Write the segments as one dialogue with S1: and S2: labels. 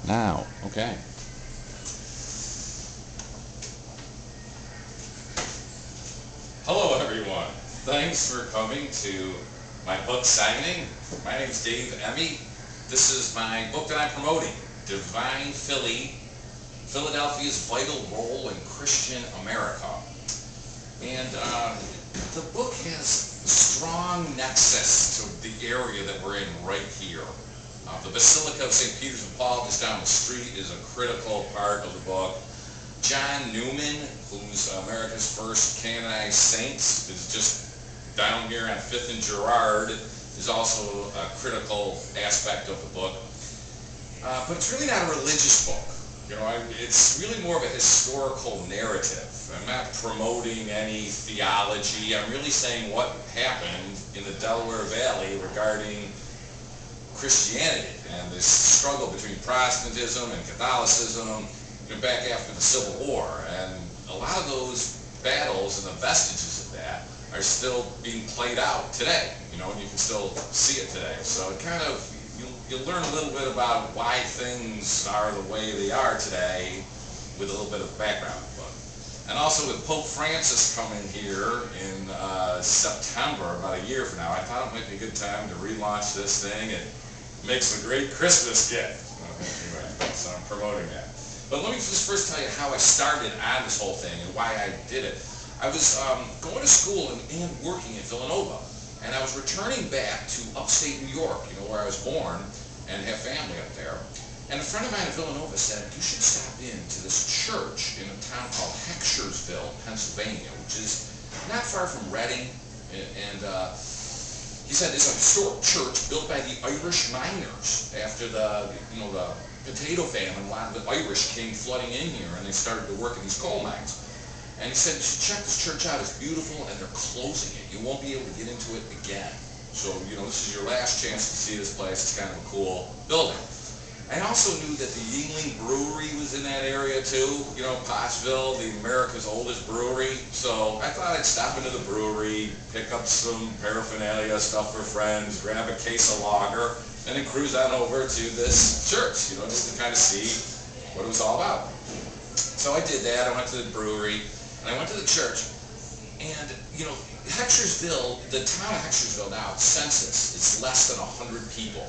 S1: Now, okay.
S2: Hello everyone. Thanks for coming to my book signing. My name's Dave Emmi. This is my book that I'm promoting, Divine Philly, Philadelphia's Vital Role in Christian America. And the book has a strong nexus to the area that we're in right here. The Basilica of St. Peter's and Paul, just down the street, is a critical part of the book. John Newman, who's America's first canonized saint, is just down here on 5th and Girard, is also a critical aspect of the book. But it's really not a religious book. You know, it's really more of a historical narrative. I'm not promoting any theology. I'm really saying what happened in the Delaware Valley regarding Christianity and this struggle between Protestantism and Catholicism, back after the Civil War. And a lot of those battles and the vestiges of that are still being played out today, and you can still see it today. So it kind of, you'll learn a little bit about why things are the way they are today with a little bit of background. And also with Pope Francis coming here in September, about a year from now, I thought it might be a good time to relaunch this thing. It makes a great Christmas gift. Anyway, so I'm promoting that. But let me just first tell you how I started on this whole thing and why I did it. I was going to school and working in Villanova, and I was returning back to upstate New York, where I was born and have family up there. And a friend of mine in Villanova said, you should stop in to this church in a town called Heckshersville, Pennsylvania, which is not far from Reading. And he said it's a historic church built by the Irish miners after the potato famine. A lot of the Irish came flooding in here, and they started to work in these coal mines. And he said, you should check this church out. It's beautiful, and they're closing it. You won't be able to get into it again. So, this is your last chance to see this place. It's kind of a cool building. I also knew that the Yingling Brewery was in that area too, Pottsville, the America's oldest brewery. So I thought I'd stop into the brewery, pick up some paraphernalia, stuff for friends, grab a case of lager, and then cruise on over to this church, just to kind of see what it was all about. So I did that. I went to the brewery, and I went to the church. And, Heckshersville, the town of Heckshersville now, census, it's less than 100 people.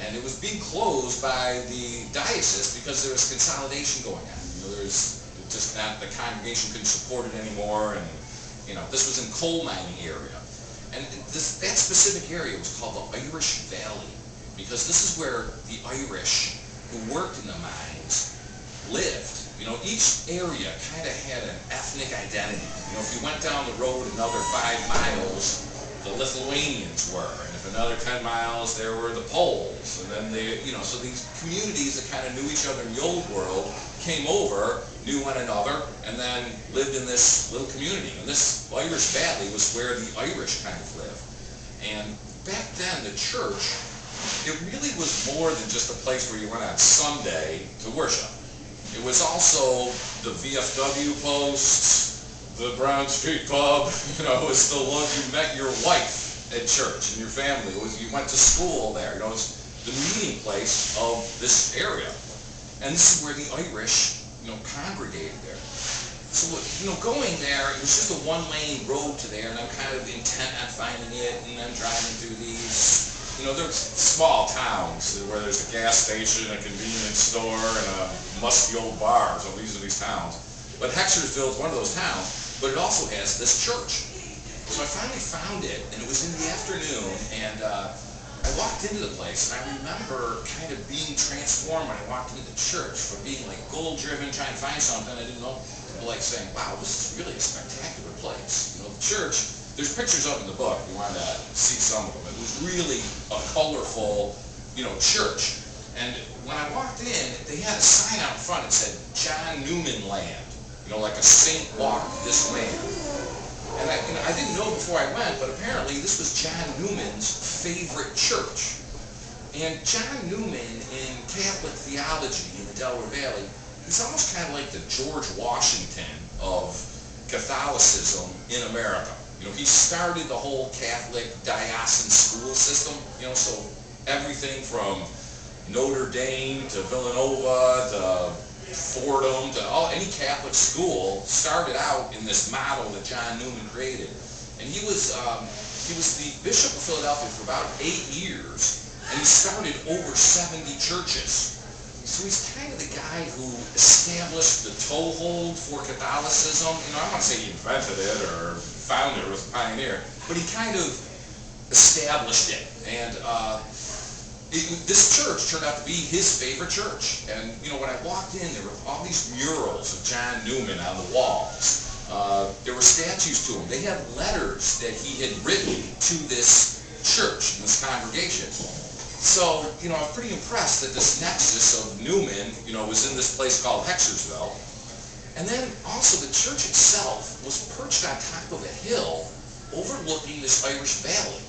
S2: And it was being closed by the diocese because there was consolidation going on. There's just not, the congregation couldn't support it anymore, and this was in coal mining area. And that specific area was called the Irish Valley because this is where the Irish who worked in the mines lived. Each area kind of had an ethnic identity. If you went down the road another 5 miles, the Lithuanians were, and if another 10 miles, there were the Poles, and then so these communities that kind of knew each other in the old world came over, knew one another, and then lived in this little community. And this Irish Valley was where the Irish kind of lived. And back then, the church, it really was more than just a place where you went on Sunday to worship. It was also the VFW post, the Brown Street Pub, it was the one you met your wife at church and your family. You went to school there. It's the meeting place of this area. And this is where the Irish, congregated there. So, going there, it was just a one-lane road to there, and I'm kind of intent on finding it, and I'm driving through these, there's small towns where there's a gas station, a convenience store, and a musty old bar. So these are these towns. But Heckshersville is one of those towns, but it also has this church. So I finally found it, and it was in the afternoon, and I walked into the place, and I remember kind of being transformed when I walked into the church from being like goal-driven, trying to find something I didn't know, to like saying, wow, this is really a spectacular place. The church, there's pictures of it in the book if you wanted to see some of them. It was really a colorful, church. And when I walked in, they had a sign out front that said, John Newman Land. Like a saint walked this land. And I didn't know before I went, but apparently this was John Newman's favorite church. And John Newman in Catholic theology in the Delaware Valley, he's almost kind of like the George Washington of Catholicism in America. He started the whole Catholic diocesan school system, so everything from Notre Dame to Villanova to Fordham to any Catholic school started out in this model that John Newman created. And he was the Bishop of Philadelphia for about 8 years, and he started over 70 churches. So he's kind of the guy who established the toehold for Catholicism. You know, I don't want to say he invented it or founded it, was a pioneer, but he kind of established it. And this church turned out to be his favorite church. And, you know, when I walked in, there were all these murals of John Newman on the walls. There were statues to him. They had letters that he had written to this church, this congregation. So, you know, I'm pretty impressed that this nexus of Newman, you know, was in this place called Hexersville. And then also the church itself was perched on top of a hill overlooking this Irish valley.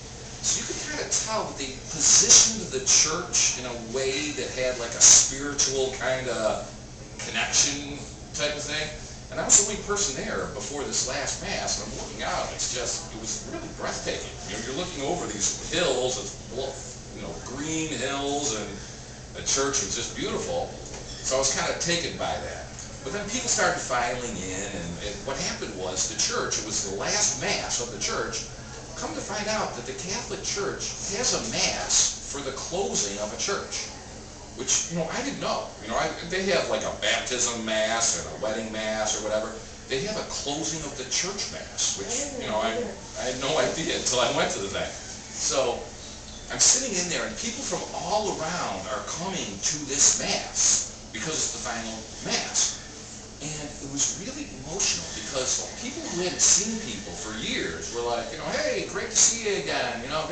S2: So you could kind of tell that they positioned the church in a way that had like a spiritual kind of connection type of thing. And I was the only person there before this last Mass, and I'm looking out. It was really breathtaking. You know, you're looking over these hills, you know, green hills, and the church was just beautiful. So I was kind of taken by that. But then people started filing in, and what happened was the church, it was the last Mass of the church. Come to find out that the Catholic Church has a Mass for the closing of a church, which, you know, I didn't know. You know, they have like a baptism Mass and a wedding Mass or whatever. They have a closing of the church Mass, which, you know, I had no idea until I went to the thing. So I'm sitting in there, and people from all around are coming to this Mass because it's the final Mass. And it was really emotional because people who hadn't seen people for years were like, you know, hey, great to see you again, you know,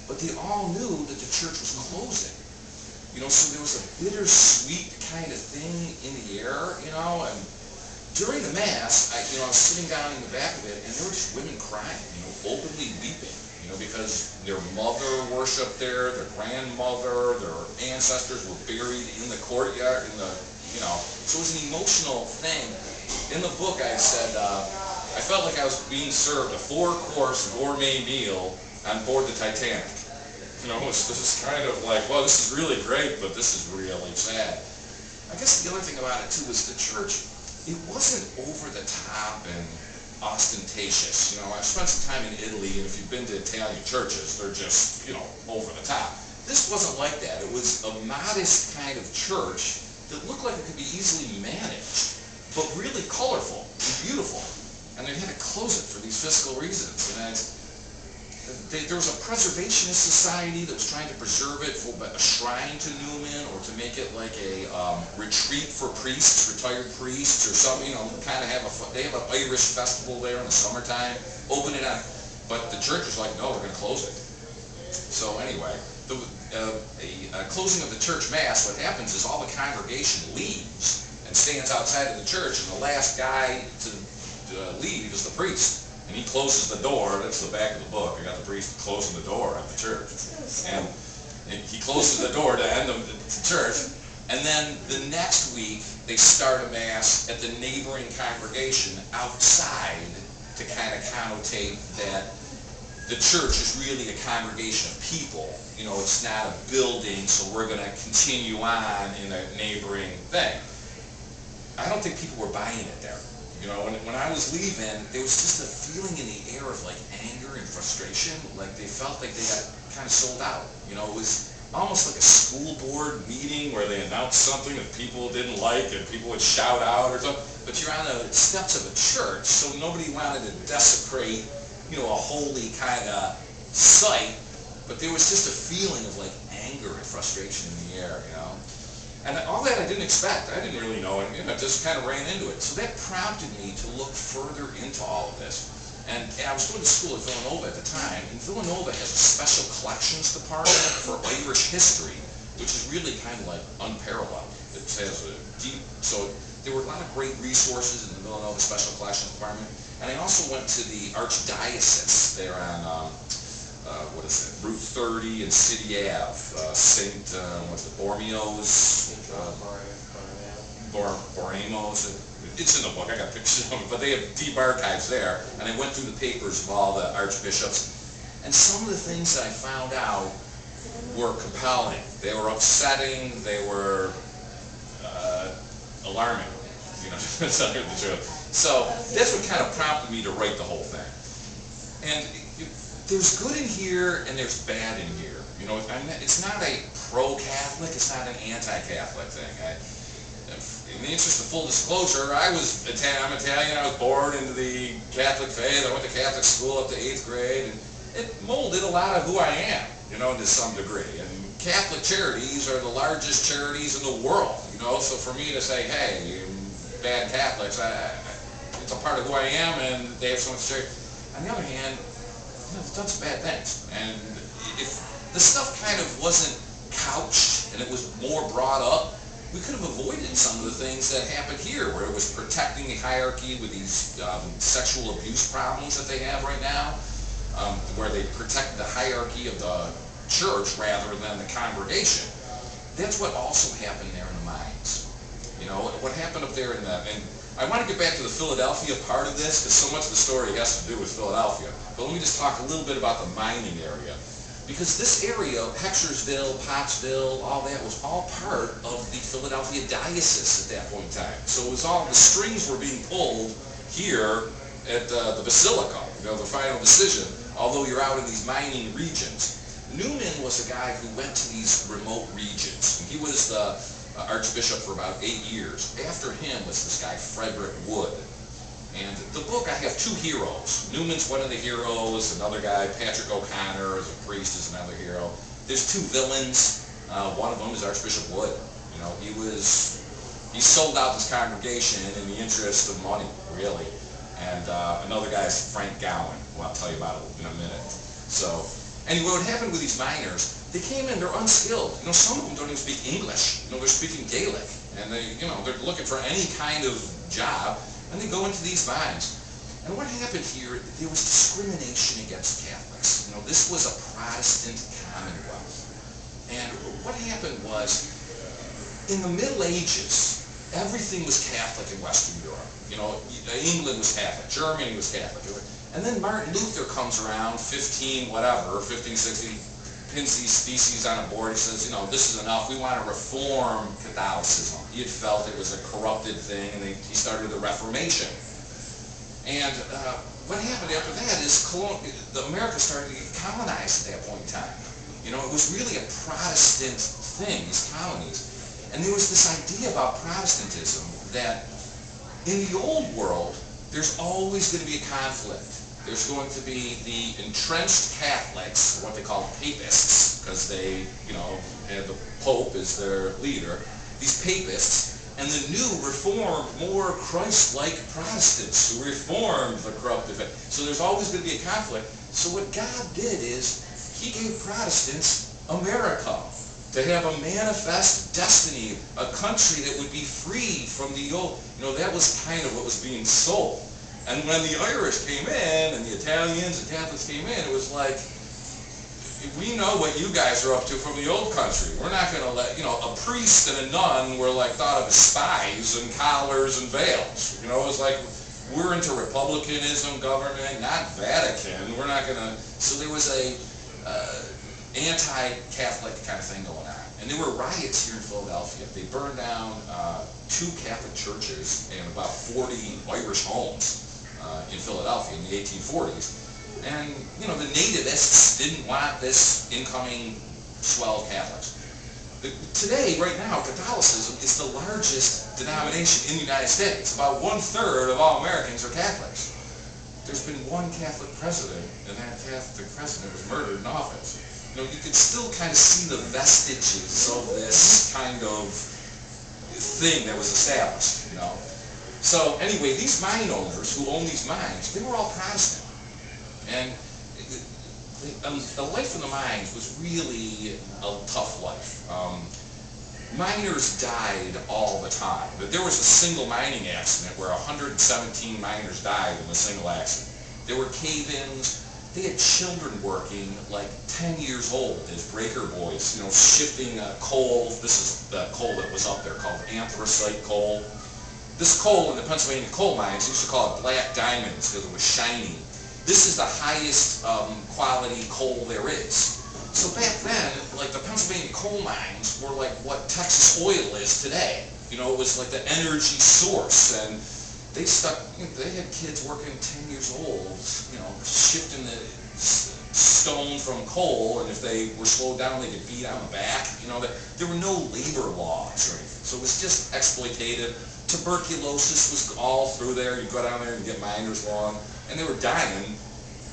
S2: but they all knew that the church was closing. You know, so there was a bittersweet kind of thing in the air, you know, and during the Mass, I was sitting down in the back of it, and there were just women crying, you know, openly weeping, you know, because their mother worshipped there, their grandmother, their ancestors were buried in the courtyard, you know, so it was an emotional thing. In the book, I said, I felt like I was being served a 4-course gourmet meal on board the Titanic. You know, this is kind of like, well, this is really great, but this is really sad. I guess the other thing about it, too, was the church, it wasn't over the top and ostentatious. You know, I've spent some time in Italy, and if you've been to Italian churches, they're just, you know, over the top. This wasn't like that. It was a modest kind of church that looked like it could be easily managed, but really colorful and beautiful. And they had to close it for these fiscal reasons. And there was a preservationist society that was trying to preserve it for a shrine to Newman, or to make it like a retreat for priests, retired priests, or something. You know, kind of they have an Irish festival there in the summertime. Open it up, but the church was like, no, we're going to close it. So anyway, a closing of the church Mass, what happens is all the congregation leaves and stands outside of the church, and the last guy to leave is the priest. And he closes the door. That's the back of the book. I got the priest closing the door at the church. And he closes the door to end the church. And then the next week, they start a Mass at the neighboring congregation outside to kind of connotate that the church is really a congregation of people. You know, it's not a building, so we're going to continue on in a neighboring thing. I don't think people were buying it there. You know, when I was leaving, there was just a feeling in the air of like anger and frustration. Like they felt like they got kind of sold out. You know, it was almost like a school board meeting where they announced something that people didn't like and people would shout out or something. But you're on the steps of a church, so nobody wanted to desecrate, you know, a holy kind of site. But there was just a feeling of like anger and frustration in the air, you know. And all that I didn't expect. I didn't really know, and you know, just kind of ran into it. So that prompted me to look further into all of this. And I was going to school at Villanova at the time, and Villanova has a special collections department for Irish history, which is really kind of like unparalleled. It has a deep, so there were a lot of great resources in the Villanova Special Collections Department. And I also went to the Archdiocese there on, what is it, Route 30 and City Ave, what's it, Bormios? Boramos. It's in the book, I got pictures of it, but they have deep archives there, and I went through the papers of all the archbishops, and some of the things that I found out were compelling. They were upsetting. They were alarming. You know, to tell you the truth. So that's what kind of prompted me to write the whole thing. And there's good in here and there's bad in here. You know, it's not a pro-Catholic. It's not an anti-Catholic thing. In the interest of full disclosure, I'm Italian. I was born into the Catholic faith. I went to Catholic school up to 8th grade, and it molded a lot of who I am, you know, to some degree. And Catholic charities are the largest charities in the world, you know. So for me to say, hey, you bad Catholics, it's a part of who I am, and they have so much charity. On the other hand, you know, they've done some bad things, and if the stuff kind of wasn't couched and it was more brought up, we could have avoided some of the things that happened here, where it was protecting the hierarchy with these sexual abuse problems that they have right now, where they protect the hierarchy of the church rather than the congregation. That's what also happened there in the mines. You know, what happened up there in the, and I want to get back to the Philadelphia part of this, because so much of the story has to do with Philadelphia. But let me just talk a little bit about the mining area. Because this area, Heckshersville, Pottsville, all that was all part of the Philadelphia diocese at that point in time. So it was all, the strings were being pulled here at the Basilica, you know, the final decision, although you're out in these mining regions. Newman was a guy who went to these remote regions. He was the archbishop for about 8 years. After him was this guy, Frederick Wood. And the book, I have two heroes. Newman's one of the heroes, another guy, Patrick O'Connor, as a priest, is another hero. There's two villains. One of them is Archbishop Wood. You know, he sold out this congregation in the interest of money, really. And another guy is Frank Gowan, who I'll tell you about in a minute. So, anyway, what happened with these miners, they came in, they're unskilled. You know, some of them don't even speak English. You know, they're speaking Gaelic. And they're looking for any kind of job. And they go into these mines. And what happened here, there was discrimination against Catholics. You know, this was a Protestant commonwealth. And what happened was, in the Middle Ages, everything was Catholic in Western Europe. You know, England was Catholic, Germany was Catholic. And then Martin Luther comes around, 1560, pins these theses on a board. He says, you know, this is enough. We want to reform Catholicism. He had felt it was a corrupted thing, and he started the Reformation. And what happened after that is America started to get colonized at that point in time. You know, it was really a Protestant thing, these colonies. And there was this idea about Protestantism that in the old world, there's always going to be a conflict. There's going to be the entrenched Catholics, what they call papists, because they, you know, have the Pope as their leader. These papists, and the new reformed, more Christ-like Protestants who reformed the corrupted faith. So there's always going to be a conflict. So what God did is, He gave Protestants America to have a manifest destiny, a country that would be free from the old. You know, that was kind of what was being sold. And when the Irish came in, and the Italians and Catholics came in, it was like, we know what you guys are up to from the old country. We're not going to let, you know, a priest and a nun were like thought of as spies and collars and veils. You know, it was like, we're into republicanism, government, not Vatican. We're not going to, so there was a anti-Catholic kind of thing going on. And there were riots here in Philadelphia. They burned down 2 Catholic churches and about 40 Irish homes in Philadelphia in the 1840s. And, you know, the nativists didn't want this incoming swell Catholics. Today, right now, Catholicism is the largest denomination in the United States. About 1/3 of all Americans are Catholics. There's been one Catholic president, and that Catholic president was murdered in office. You know, you can still kind of see the vestiges of this kind of thing that was established, you know. So anyway, these mine owners who own these mines, they were all Protestant. And the life in the mines was really a tough life. Miners died all the time. There was a single mining accident where 117 miners died in a single accident. There were cave-ins. They had children working like 10 years old as breaker boys, you know, shifting coal. This is the coal that was up there called anthracite coal. This coal in the Pennsylvania coal mines, they used to call it black diamonds because it was shiny. This is the highest quality coal there is. So back then, like the Pennsylvania coal mines were like what Texas oil is today. You know, it was like the energy source, and they had kids working 10 years old, you know, shifting the stone from coal, and if they were slowed down, they get beat on the back. You know, there were no labor laws or anything, so it was just exploitative. Tuberculosis was all through there. You go down there and get miners lung, and they were dying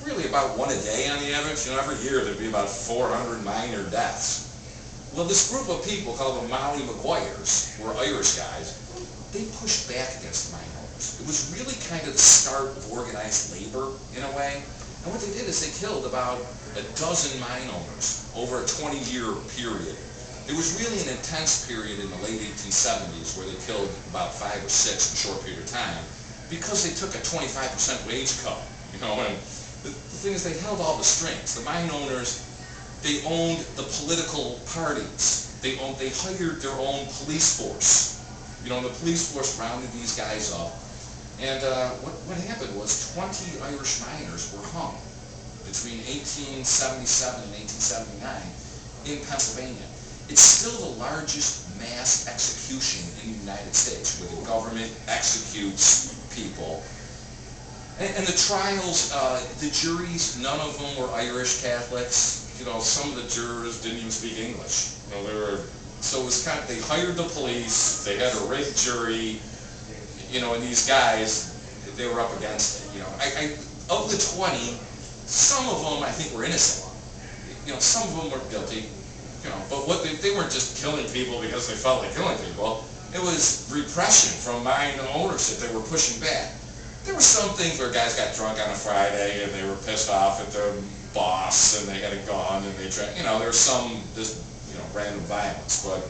S2: really about one a day on the average. You know, every year there'd be about 400 miner deaths. Well, this group of people called the Molly Maguires, were Irish guys, they pushed back against the mine owners. It was really kind of the start of organized labor in a way. And what they did is they killed about a dozen mine owners over a 20-year period. It was really an intense period in the late 1870s where they killed about 5 or 6 in a short period of time because they took a 25% wage cut, you know, and the thing is they held all the strings. The mine owners, they owned the political parties. They hired their own police force. You know, the police force rounded these guys up. And what happened was 20 Irish miners were hung between 1877 and 1879 in Pennsylvania. It's still the largest mass execution in the United States, where the government executes people. And the trials, the juries, none of them were Irish Catholics. You know, some of the jurors didn't even speak English. You know, so it was kind of, they hired the police, they had a rigged jury, you know, and these guys, they were up against it. You know, of the 20, some of them I think were innocent. You know, some of them were guilty. You know, but they weren't just killing people because they felt like killing people. It was repression from mine ownership. They were pushing back. There were some things where guys got drunk on a Friday and they were pissed off at their boss and they had a gun and they tried, you know, there's some random violence. But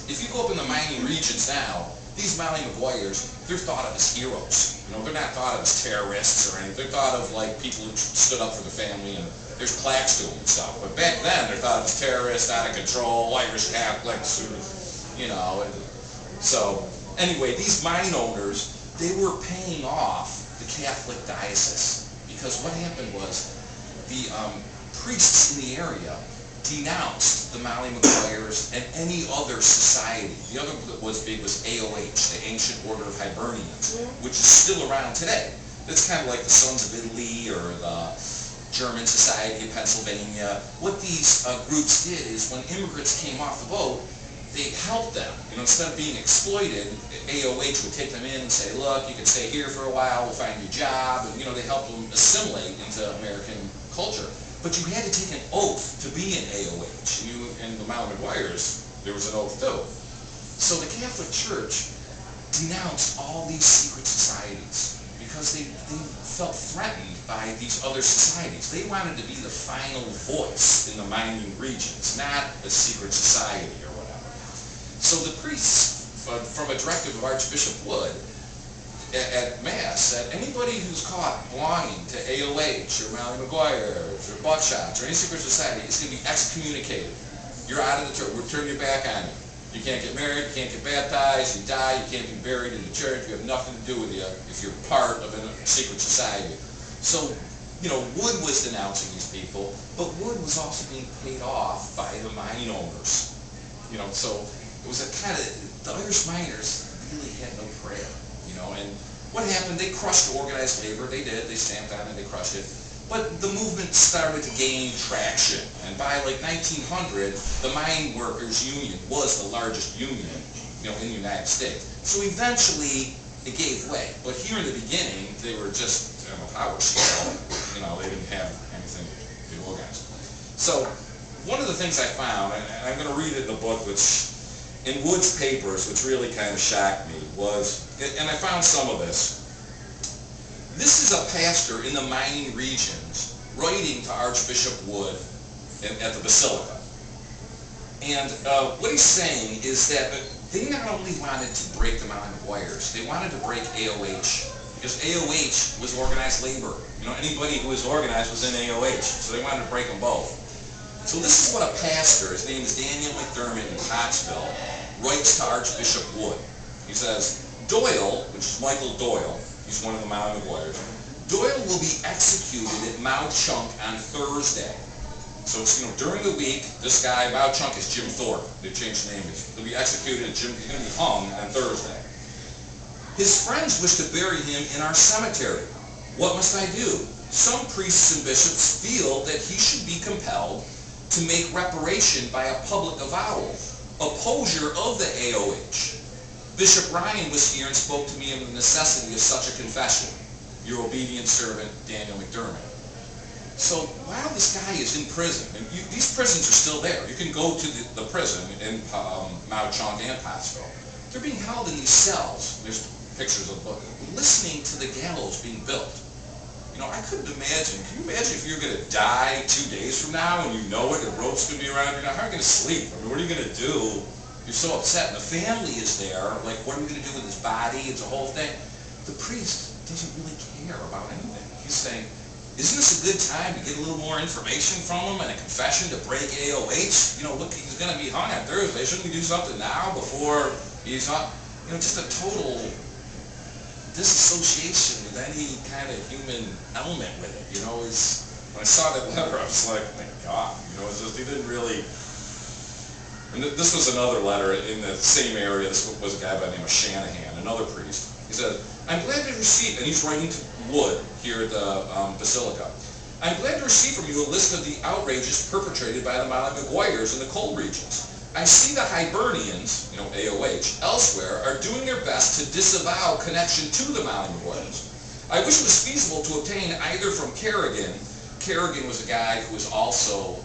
S2: if you go up in the mining regions now, these Molly Maguires, they're thought of as heroes. You know, they're not thought of as terrorists or anything. They're thought of like people who stood up for the family, and there's plaques to them and stuff. But back then, they're thought of as terrorists, out of control, Irish Catholics, you know. And so anyway, these mine owners, they were paying off the Catholic diocese, because what happened was the priests in the area denounced the Molly Maguires and any other society. The other that was big was AOH, the Ancient Order of Hibernians, which is still around today. It's kind of like the Sons of Italy or the German Society of Pennsylvania. What these groups did is when immigrants came off the boat, they helped them. You know, instead of being exploited, AOH would take them in and say, look, you can stay here for a while, we'll find you a job. And, you know, they helped them assimilate into American culture. But you had to take an oath to be in AOH. And the Molly Maguires, there was an oath too. So the Catholic Church denounced all these secret societies because they felt threatened by these other societies. They wanted to be the final voice in the mining regions, not a secret society or whatever. So the priests, from a directive of Archbishop Wood, at Mass, said anybody who's caught belonging to AOH or Molly Maguires or Buckshots or any secret society is going to be excommunicated. You're out of the church. We'll turn your back on you. You can't get married, you can't get baptized, you die, you can't be buried in the church, you have nothing to do with you if you're part of a secret society. So, you know, Wood was denouncing these people, but Wood was also being paid off by the mine owners. You know, so it was a kind of, the Irish miners really had no prayer. You know, and what happened, they crushed organized labor, they did, they stamped on it, they crushed it, but the movement started to gain traction, and by like 1900, the Mine Workers Union was the largest union, you know, in the United States. So eventually, it gave way, but here in the beginning, they were just on a power scale, you know, they didn't have anything to organize. So, one of the things I found, and I'm going to read it in the book, which in Wood's papers, which really kind of shocked me, was, and I found some of this. This is a pastor in the mining regions writing to Archbishop Wood at the Basilica. And what he's saying is that they not only wanted to break the Molly Maguires, they wanted to break AOH, because AOH was organized labor. You know, anybody who was organized was in AOH, so they wanted to break them both. So this is what a pastor, his name is Daniel McDermott in Pottsville, writes to Archbishop Wood. He says, Doyle, which is Michael Doyle, he's one of the Molly Maguires, Doyle will be executed at Mount Chunk on Thursday. So it's, during the week, this guy, Mao Chunk, is Jim Thorpe. They've changed the name. He'll be executed, he's going to be hung on Thursday. His friends wish to bury him in our cemetery. What must I do? Some priests and bishops feel that he should be compelled to make reparation by a public avowal, opposure of the AOH. Bishop Ryan was here and spoke to me of the necessity of such a confession. Your obedient servant, Daniel McDermott. So while this guy is in prison, and these prisons are still there. You can go to the prison in Mao Chunk and Pottsville. They're being held in these cells. There's pictures of listening to the gallows being built. I couldn't imagine. Can you imagine if you're going to die 2 days from now and you know it, the rope's going to be around you? Now, how are you going to sleep? I mean, what are you going to do? You're so upset, and the family is there. Like, what are we going to do with his body? It's a whole thing. The priest doesn't really care about anything. He's saying, isn't this a good time to get a little more information from him and a confession to break AOH? Look, he's going to be hung on Thursday. Shouldn't we do something now before he's hung? Just a total disassociation with any kind of human element with it. When I saw that letter, I was like, my God, it's just, he didn't really. And this was another letter in the same area. This was a guy by the name of Shanahan, another priest. He said, I'm glad to receive, and he's writing to Wood here at the Basilica. I'm glad to receive from you a list of the outrages perpetrated by the Molly Maguires in the coal regions. I see the Hibernians, AOH, elsewhere are doing their best to disavow connection to the Molly Maguires. I wish it was feasible to obtain either from Kerrigan. Kerrigan was a guy who was also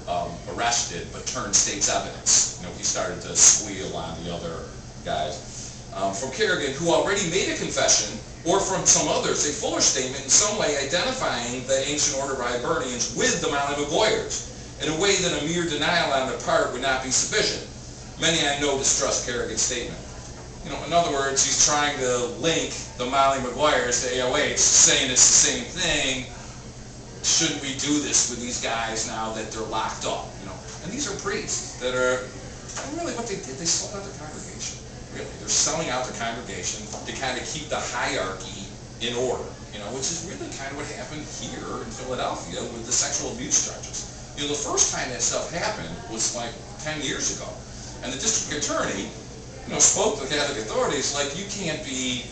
S2: arrested but turned state's evidence. He started to squeal on the other guys. From Kerrigan, who already made a confession, or from some others, a fuller statement in some way identifying the ancient order of Hibernians with the Molly Maguires, in a way that a mere denial on their part would not be sufficient. Many I know distrust Kerrigan's statement. In other words, he's trying to link the Molly Maguires to AOH, saying it's the same thing. Shouldn't we do this with these guys now that they're locked up? And these are priests that are, and really what they did, they sold out their congregation. Really, they're selling out their congregation to kind of keep the hierarchy in order, which is really kind of what happened here in Philadelphia with the sexual abuse charges. The first time that stuff happened was like 10 years ago. And the district attorney, spoke to the Catholic authorities like, you can't be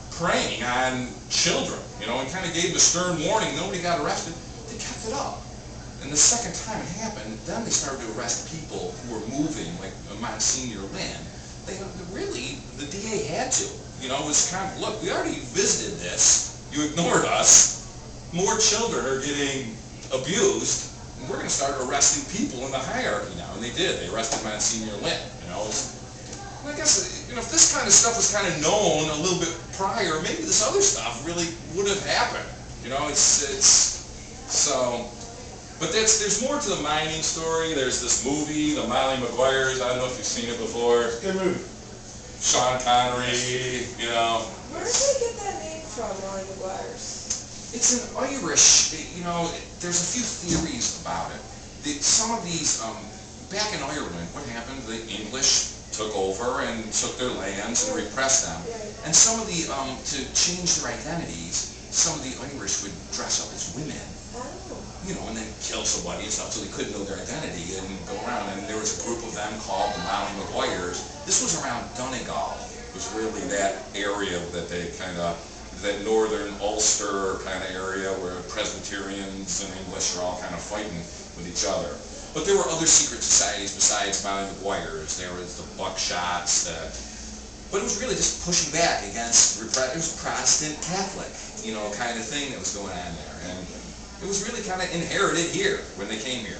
S2: preying on children, and kind of gave them a stern warning. Nobody got arrested. They kept it up. And the second time it happened, then they started to arrest people who were moving, like Monsignor Lynn. Really, the DA had to. It was kind of, look, we already visited this. You ignored us. More children are getting abused. And we're going to start arresting people in the hierarchy now. And they did. They arrested Monsignor Lynn. And I guess, if this kind of stuff was kind of known a little bit prior, maybe this other stuff really would have happened. But there's more to the mining story. There's this movie, The Molly Maguires. I don't know if you've seen it before.
S1: Good movie.
S2: Sean Connery,
S3: Where did they get that name from, Molly Maguires?
S2: It's an Irish, there's a few theories about it. Some of these, back in Ireland, what happened? The English took over and took their lands and repressed them. And some of the, to change their identities, some of the Irish would dress up as women. And then kill somebody and stuff, so they couldn't know their identity and go around. And there was a group of them called the Molly Maguires. This was around Donegal. It was really that area that they that northern Ulster kind of area where Presbyterians and English are all kind of fighting with each other. But there were other secret societies besides Molly Maguires. There was the Buckshots. But it was really just pushing back against, it was Protestant Catholic, kind of thing that was going on there. And it was really kind of inherited here when they came here.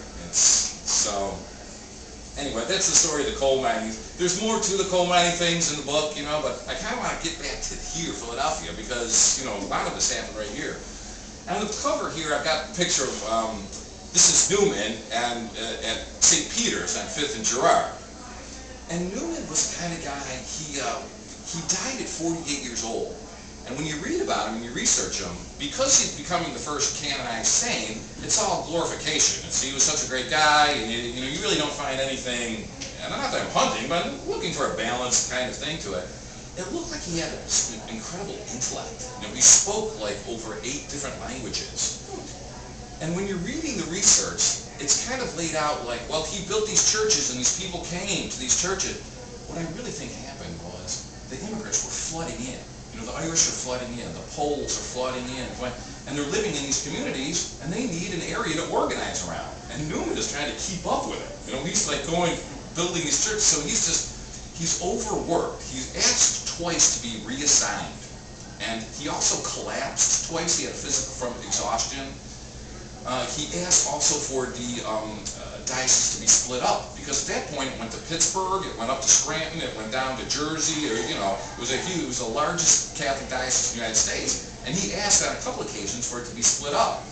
S2: Anyway, that's the story of the coal mining. There's more to the coal mining things in the book, but I kind of want to get back to here, Philadelphia, because, a lot of this happened right here. And on the cover here, I've got a picture of, this is Newman and at St. Peter's on 5th and Girard. And Newman was the kind of guy, he died at 48 years old. And when you read about him and you research him, because he's becoming the first canonized saint, it's all glorification. He was such a great guy, and you really don't find anything, and not that I'm hunting, but I'm looking for a balanced kind of thing to it. It looked like he had an incredible intellect. He spoke like over 8 different languages. And when you're reading the research, it's kind of laid out like, well, he built these churches and these people came to these churches. What I really think happened was the immigrants were flooding in. You know, the Irish are flooding in, the Poles are flooding in, and they're living in these communities, and they need an area to organize around. And Newman is trying to keep up with it. You know, he's like building these churches, so he's overworked. He's asked twice to be reassigned. And he also collapsed twice. He had a physical from exhaustion. He asked also for the diocese to be split up, because at that point it went to Pittsburgh, it went up to Scranton, it went down to Jersey, or, you know, it was the largest Catholic diocese in the United States, and he asked on a couple occasions for it to be split up.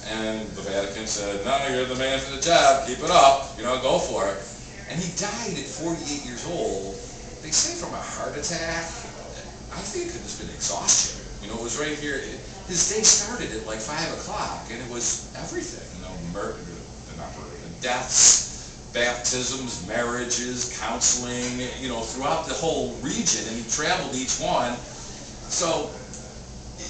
S2: And the Vatican said, no, you're the man for the job, keep it up, you know, go for it. And he died at 48 years old. They say from a heart attack. I think it could have just been exhaustion. You know, it was right here. His day started at like 5 o'clock, and it was everything. You know, deaths, baptisms, marriages, counseling. You know, throughout the whole region, and he traveled each one. So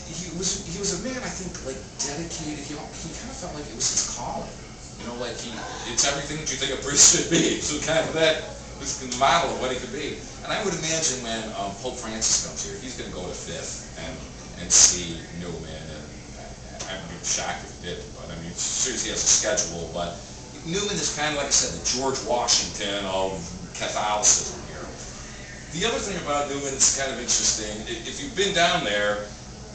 S2: he was a man, I think, like dedicated. He kind of felt like it was his calling. You know, like it's everything that you think a priest should be. So kind of that was the model of what he could be. And I would imagine when Pope Francis comes here, he's going to go to Fifth and see Newman. And I'd be shocked if he didn't. But I mean, as soon as he has a schedule. But Newman is kind of, like I said, the George Washington of Catholicism here. The other thing about Newman is kind of interesting. If you've been down there,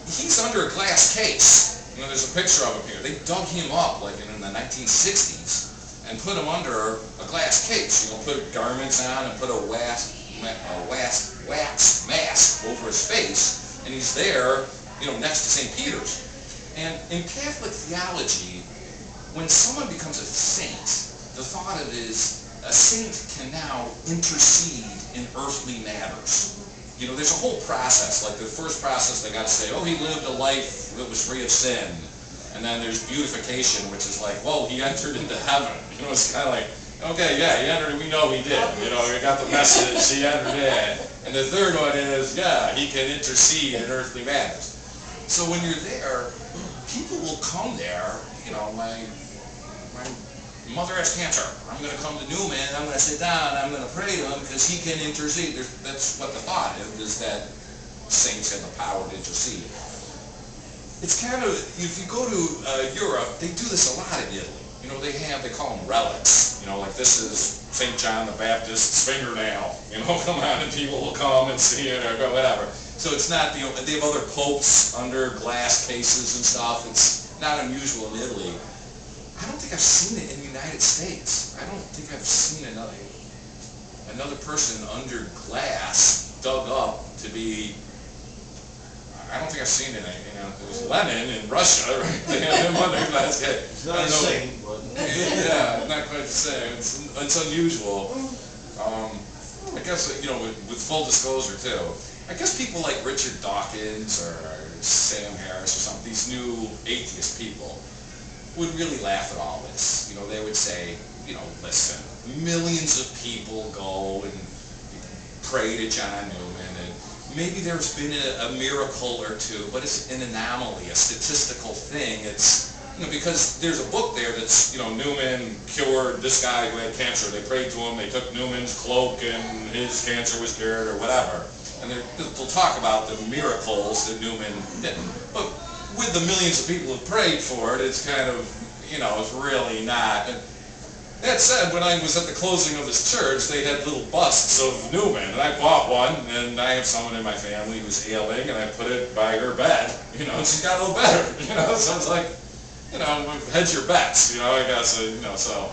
S2: he's under a glass case. You know, there's a picture of him here. They dug him up like in the 1960s and put him under a glass case. You know, put garments on and put a wax mask over his face, and he's there, you know, next to St. Peter's. And in Catholic theology, when someone becomes a saint, the thought of it is a saint can now intercede in earthly matters. You know, there's a whole process. Like the first process, they got to say, oh, he lived a life that was free of sin. And then there's beatification, which is like, whoa, he entered into heaven. You know, it's kind of like, okay, yeah, he entered, we know he did. You know, we got the message, he entered in. And the third one is, yeah, he can intercede in earthly matters. So when you're there, people will come there. You know, my mother has cancer. I'm going to come to Newman, I'm going to sit down, I'm going to pray to him because he can intercede. That's what the thought is that saints have the power to intercede. It's kind of, if you go to Europe, they do this a lot in Italy. You know, they call them relics. You know, like this is St. John the Baptist's fingernail. You know, come on, and people will come and see it or whatever. So it's not, you know, they have other popes under glass cases and stuff. It's not unusual in Italy. I don't think I've seen it in the United States. I don't think I've seen another person under glass dug up to be. I don't think I've seen it. You know, it was Lenin in Russia, right? They had him under glass.
S1: It's not the same, but
S2: yeah, not quite the same. It's unusual. I guess, you know, with full disclosure too. I guess people like Richard Dawkins or Sam Harris or some these new atheist people would really laugh at all this. You know, they would say, you know, listen, millions of people go and pray to John Newman, and maybe there's been a miracle or two, but it's an anomaly, a statistical thing. It's, you know, because there's a book there that's, you know, Newman cured this guy who had cancer. They prayed to him, they took Newman's cloak, and his cancer was cured, or whatever. And they'll talk about the miracles that Newman did. But with the millions of people who prayed for it, it's kind of, you know, it's really not. And that said, when I was at the closing of his church, they had little busts of Newman, and I bought one, and I have someone in my family who's ailing, and I put it by her bed, you know, and she got a little better, you know, so it's like, you know, hedge your bets, you know, I guess, you know, so,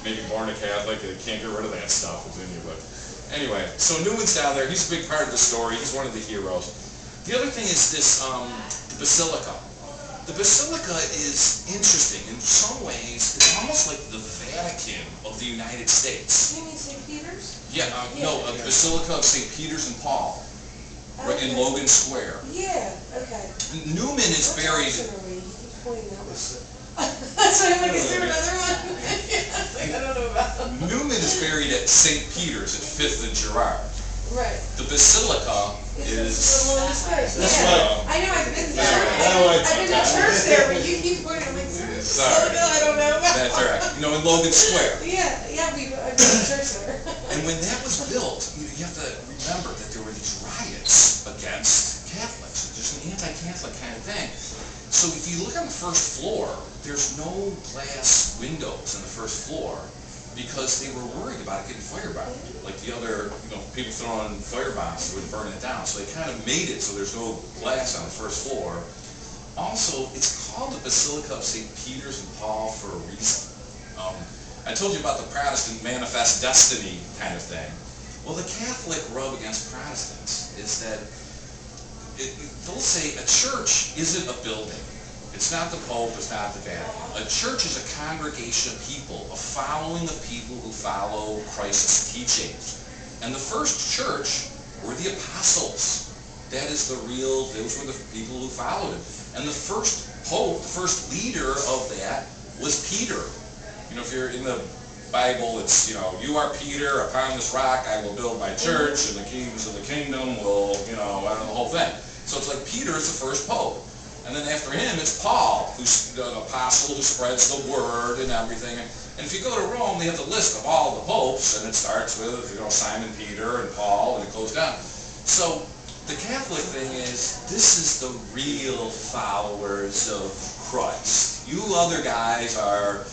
S2: maybe born a Catholic, you can't get rid of that stuff within you, but anyway, so Newman's down there, he's a big part of the story, he's one of the heroes. The other thing is this basilica. The basilica is interesting. In some ways, it's almost like the Vatican of the United States.
S3: You mean St. Peter's?
S2: Yeah, no, a basilica of St. Peter's and Paul, right in Logan Square.
S3: Yeah, okay.
S2: Newman is buried.
S3: That's why I'm like, is there another one? Like, I don't know about them.
S2: Newman is buried at St. Peter's at 5th and Girard.
S3: Right.
S2: The basilica is.
S3: That's
S1: right.
S3: I know, I've been there. I've been to church there, but you keep going, I'm like,
S2: Sorry.
S3: No, I don't know.
S2: That's all right. You know, in Logan Square.
S3: Yeah, I've been to church there.
S2: And when that was built, you have to remember that there were these riots against Catholics. Just an anti-Catholic kind of thing. So if you look on the first floor, there's no glass windows on the first floor because they were worried about it getting firebombed. Like the other, people throwing firebombs would burn it down. So they kind of made it so there's no glass on the first floor. Also, it's called the Basilica of St. Peter's and Paul for a reason. I told you about the Protestant manifest destiny kind of thing. Well, the Catholic rub against Protestants is that they'll say a church isn't a building. It's not the Pope, it's not the Vatican. A church is a congregation of people, a following of people who follow Christ's teachings. And the first church were the apostles. That is those were the people who followed him. And the first pope, the first leader of that was Peter. If you're in the Bible, it's, you are Peter, upon this rock I will build my church, and the kings of the kingdom will, the whole thing. So it's like Peter is the first pope. And then after him, it's Paul, who's the apostle who spreads the word and everything. And if you go to Rome, they have the list of all the popes, and it starts with, Simon Peter and Paul, and it goes down. So the Catholic thing is, this is the real followers of Christ. You other guys are,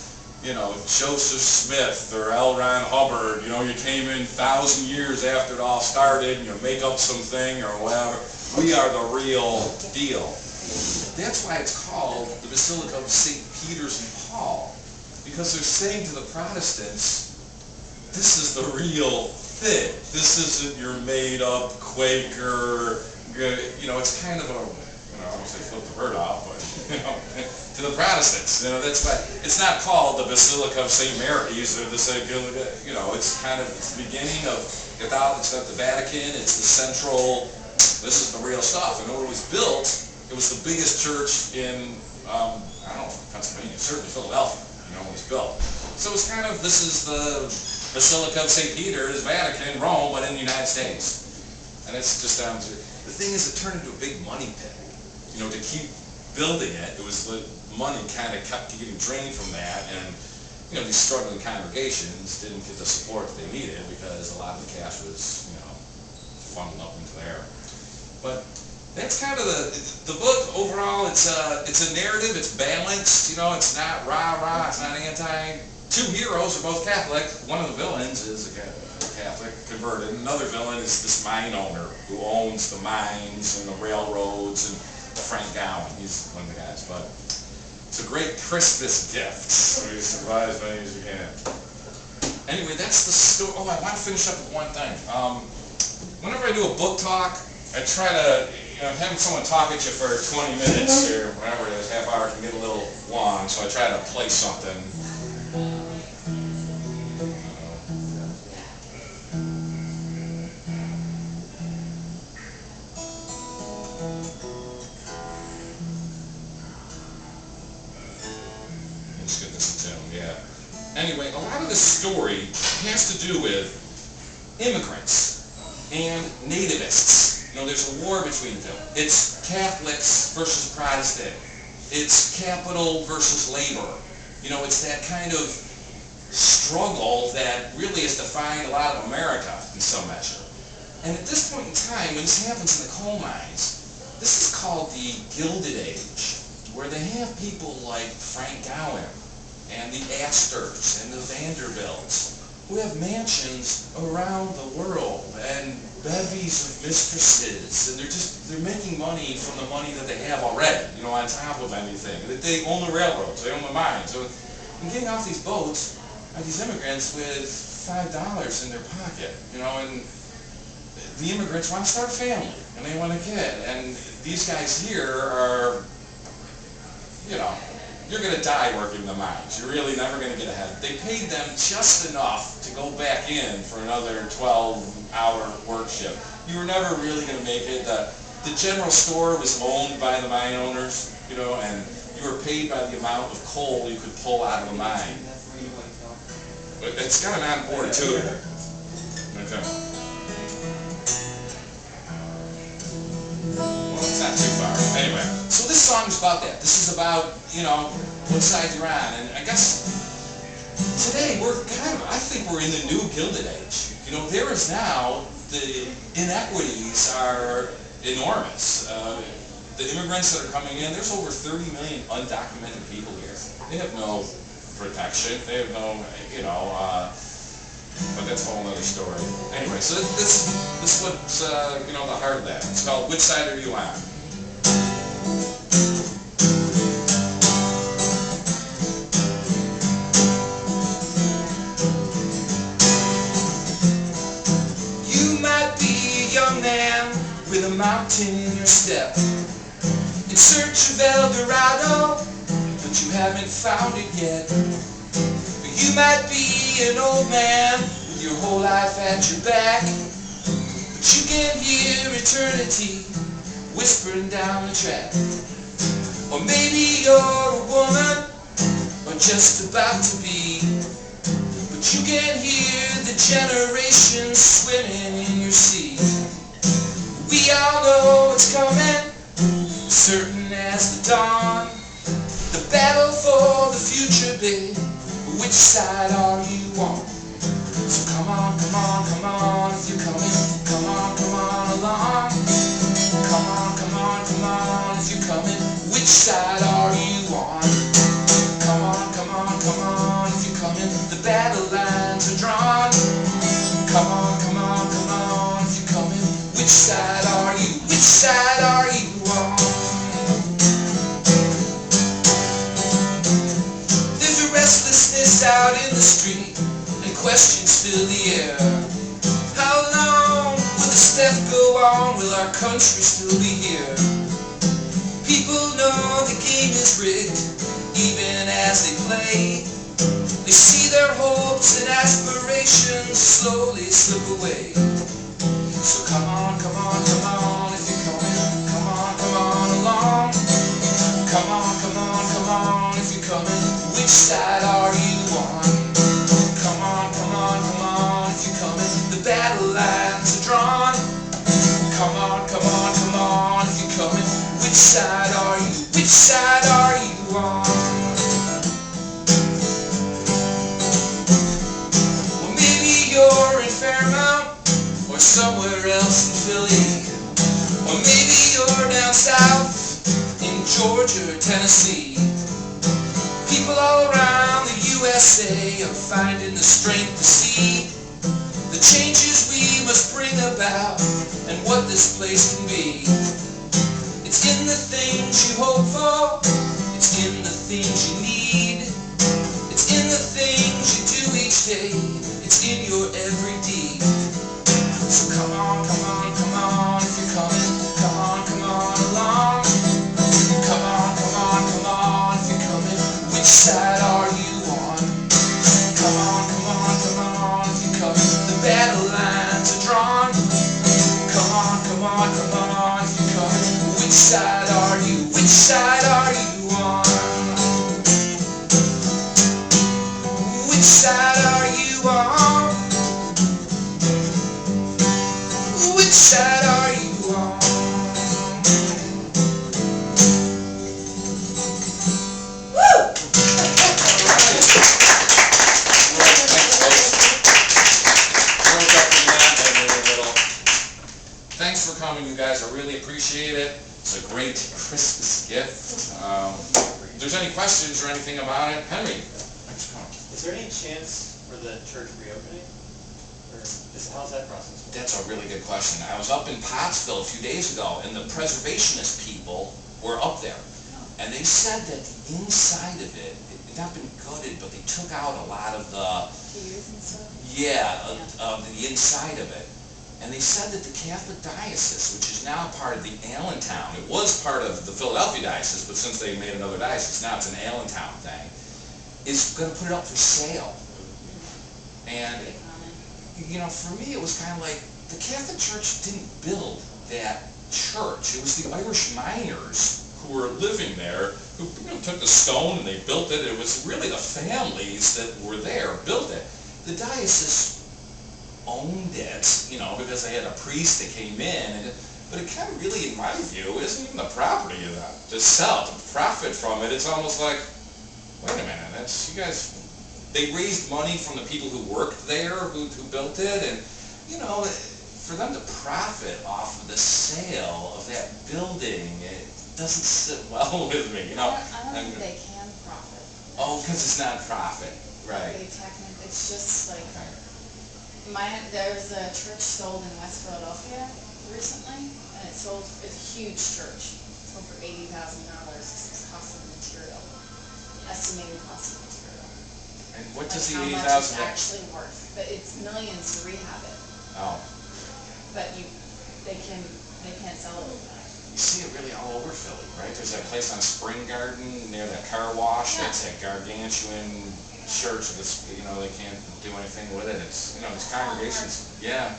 S2: Joseph Smith or L. Ron Hubbard, you came in 1,000 years after it all started, and you make up something or whatever. We are the real deal. That's why it's called the Basilica of St. Peter's and Paul, because they're saying to the Protestants, this is the real thing. This isn't your made-up Quaker, it's kind of a, I don't say flip the bird off, but, to the Protestants, that's why it's not called the Basilica of St. Mary's or the it's kind of, it's the beginning of Catholic, it's not the Vatican, it's the central, this is the real stuff. And when it was built, it was the biggest church in, Pennsylvania, certainly Philadelphia, when it was built. So it's kind of, this is the Basilica of St. Peter's, Vatican, Rome, but in the United States. And it's just down to, the thing is, it turned into a big money pit. To keep building it, the money kind of kept getting drained from that, and, these struggling congregations didn't get the support that they needed because a lot of the cash was, funneled up into there. But that's kind of the book overall. It's a narrative. It's balanced. It's not rah-rah. It's not anti. Two heroes are both Catholic. One of the villains is a Catholic converted. Another villain is this mine owner who owns the mines and the railroads, and Frank Gowan. He's one of the guys. But it's a great Christmas gift. So you survive as many as you can. Anyway, that's the story. Oh, I want to finish up with one thing. Whenever I do a book talk, I try to, having someone talk at you for 20 minutes or whatever it is, half hour can get a little long, so I try to play something. Let's get this in tune, yeah. Anyway, a lot of this story has to do with immigrants and nativists. There's a war between them. It's Catholics versus Protestant. It's capital versus labor. It's that kind of struggle that really has defined a lot of America in some measure. And at this point in time, when this happens in the coal mines, this is called the Gilded Age, where they have people like Frank Gowan and the Astors and the Vanderbilts who have mansions around the world and bevies of mistresses, and they're making money from the money that they have already, on top of anything. They own the railroads, they own the mines. So, and getting off these boats are these immigrants with $5 in their pocket, and the immigrants want to start a family, and they want a kid, and these guys here are, you're going to die working the mines. You're really never going to get ahead. They paid them just enough to go back in for another 12-hour work shift. You were never really going to make it. The general store was owned by the mine owners, and you were paid by the amount of coal you could pull out of a mine. But it's got an on-board too. Okay. Well, it's not too far. Anyway, so this song song is about that. This is about, you know, what side you're on. And I guess today we're I think we're in the new Gilded Age. You know, there is now, the inequities are enormous. The immigrants that are coming in, there's over 30 million undocumented people here. They have no protection. They have no, you know, but that's a whole other story. Anyway, so this is what's, you know, the heart of that. It's called Which Side Are You On? You might be a young man with a mountain in your step, in search of El Dorado, but you haven't found it yet. Or you might be an old man with your whole life at your back, but you can hear eternity whispering down the track. Or maybe you're a woman, or just about to be, but you can hear the generations swimming in your sea. We all know it's coming, certain as the dawn. The battle for the future, babe. Which side are you on? So come on, come on, come on, if you're coming. Come on along. Come on, if you're coming. Which side are you on? Come on, if you're coming. The battle lines are drawn. Come on, if you're coming. Which side are you? Which side are you on? There's a restlessness out in the street, and questions fill the air. How long will the step go on? Will our country still be here? People know the game is rigged, even as they play. They see their hopes and aspirations slowly slip away. So come on, if you're coming. Come on along. Come on, if you're coming. Which side are you on? Come on, if you're coming. The battle lines are drawn. Come on, if you're coming. Which side are you? Which side are you on? Well, maybe you're in Fairmount, or somewhere else in Philly, or maybe you're down south in Georgia or Tennessee. People all around the USA are finding the strength to see the changes we must bring about and what this place can be. It's in the things you hope for, it's in the things you need, it's in the things you do each day, it's in your every deed. So come on, if you're coming. Come on along. Come on, if you're coming. Which side are you on? Come on, if you're coming. The battle lines are drawn. Come on, if you're coming. Which side are you? Which side are you on? Which side are you on? Which side are you on? Woo! Thanks for coming, you guys. I really appreciate it. It's a great Christmas gift. If there's any questions or anything about it, Henry, thanks for coming.
S1: Is there any chance for the church reopening? Or how's that process?
S2: That's a really good question. I was up in Pottsville a few days ago, and the preservationist people were up there. And they said that the inside of it had not been gutted, but they took out a lot of the...
S3: Pews and stuff?
S2: Yeah, of the inside of it. And they said that the Catholic Diocese, which is now part of the Allentown, it was part of the Philadelphia Diocese, but since they made another diocese, now it's an Allentown thing, is going to put it up for sale. And, you know, for me it was kind of like, the Catholic Church didn't build that church. It was the Irish miners who were living there, who, you know, took the stone and they built it. It was really the families that were there built it. The diocese owned it, you know, because they had a priest that came in, and But it kind of really, in my view, isn't even the property of that to sell, to profit from it. It's almost like, wait a minute, that's, you guys, they raised money from the people who worked there, who built it, and, you know, for them to profit off of the sale of that building, it doesn't sit well with me, you know.
S3: I don't think they can profit.
S2: Oh, because it's not profit, right.
S3: They technically, it's just like, there was a church sold in West Philadelphia recently, and it's a huge church. It sold for $80,000, cost of material, estimated cost of material.
S2: And what does
S3: Like
S2: the $80,000?
S3: how much it's actually worth, but it's millions to rehab it.
S2: Oh.
S3: But they can't sell it.
S2: You see it really all over Philly, right? There's that place on Spring Garden near that car wash.
S3: Yeah.
S2: That's that gargantuan church. That's, you know, they can't do anything with it. It's, you know, these congregations. Yeah.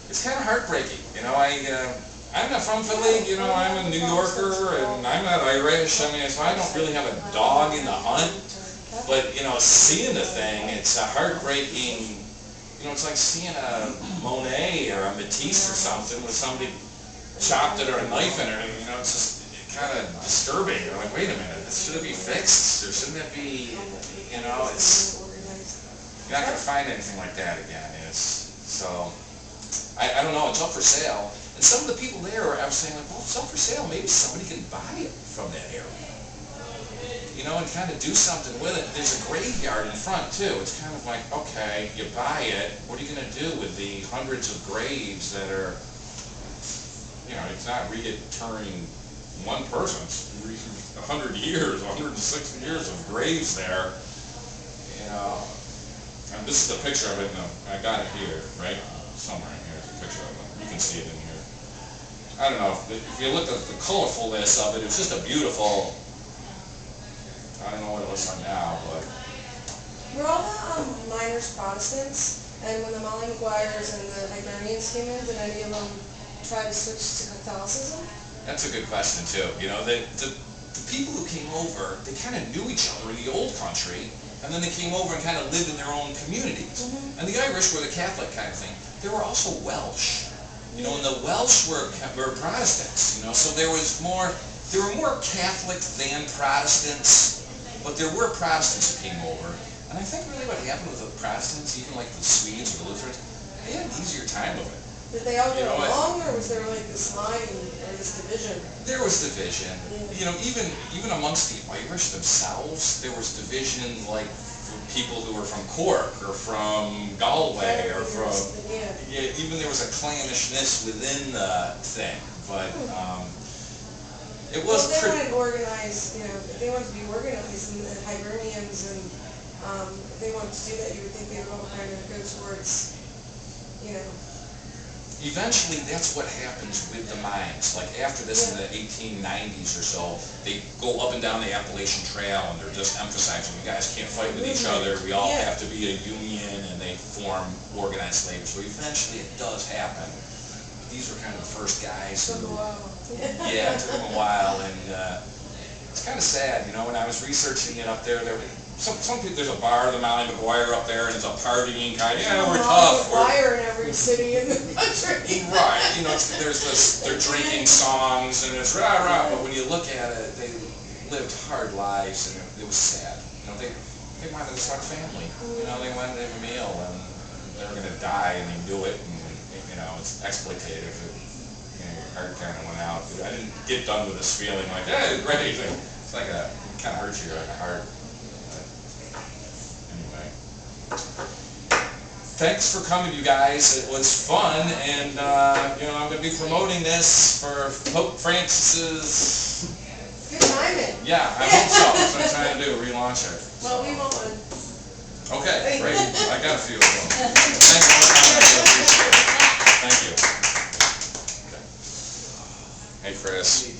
S2: It's kind of heartbreaking. You know, I'm not from Philly. You know, I'm a New Yorker, and I'm not Irish. I mean, so I don't really have a dog in the hunt. But, you know, seeing the thing, it's a heartbreaking. You know, it's like seeing a Monet or a Matisse or something with somebody chopped it or a knife in it. You know, it's just kind of disturbing. You're like, wait a minute, should it be fixed or shouldn't it be? You know, it's, you're not going to find anything like that again. So, I don't know. It's up for sale, and some of the people there, I was saying, like, well, it's up for sale. Maybe somebody can buy it from that area. You know, and kind of do something with it. There's a graveyard in front, too. It's kind of like, okay, you buy it, what are you going to do with the hundreds of graves that are, you know, it's not reoccurring one person. It's 100 years, 160 years of graves there. You know, and this is the picture of it. No, I got it here, right? Somewhere in here is a picture of it. You can see it in here. I don't know, if you look at the colorfulness of it, it's just a beautiful, I don't know what it looks like now, but...
S4: Were all the miners Protestants? And when the Molly Maguires and the Hibernians came in, did any of them try to switch to Catholicism?
S2: That's a good question, too. You know, the people who came over, they kind of knew each other in the old country, and then they came over and kind of lived in their own communities. Mm-hmm. And the Irish were the Catholic kind of thing. They were also Welsh. You know, and the Welsh were Protestants, you know, so there were more Catholic than Protestants, but there were Protestants who came over. And I think really what happened with the Protestants, even like the Swedes or the Lutherans, they had an easier time of it.
S4: Did they all get along, or was there like this line or this division?
S2: There was division. You know, even amongst the Irish themselves, there was division, like for people who were from Cork or from Galway or from even there was a clannishness within the thing, but it was
S4: well,
S2: pretty.
S4: They wanted organized, you know, if they wanted to be organized, and Hibernians, and if they wanted to do that, you would think they would all kind of go towards, you know.
S2: Eventually, that's what happens with the mines. Like after this in the 1890s or so, they go up and down the Appalachian Trail, and they're just emphasizing, you guys can't fight with each other, we all have to be a union, and they form organized labor. So eventually it does happen. These were kind of the first guys who...
S4: Took a while.
S2: Yeah, it took them a while, and it's kind of sad, you know, when I was researching it up there, some people, there's a bar, the Molly Maguire up there, and it's a partying kind. Yeah, we're tough.
S4: Maguire in every city in the country.
S2: Right. You know, there's this. They're drinking songs, and it's rah rah. But when you look at it, they lived hard lives, and it was sad. You know, they wanted to start a family. You know, they wanted to have a meal, and they were going to die, and they knew it. And you know, it's exploitative. You know, your heart kind of went out. I didn't get done with this feeling like, hey, great. It's like it kind of hurts you like a heart. Thanks for coming, you guys. It was fun, and you know, I'm going to be promoting this for Pope Francis's.
S4: Good timing.
S2: Yeah, I hope so. That's what I'm trying to do, relaunch it.
S4: Well, we won't.
S2: Okay, great. I got a few of them. Thank you. Okay. Hey, Chris.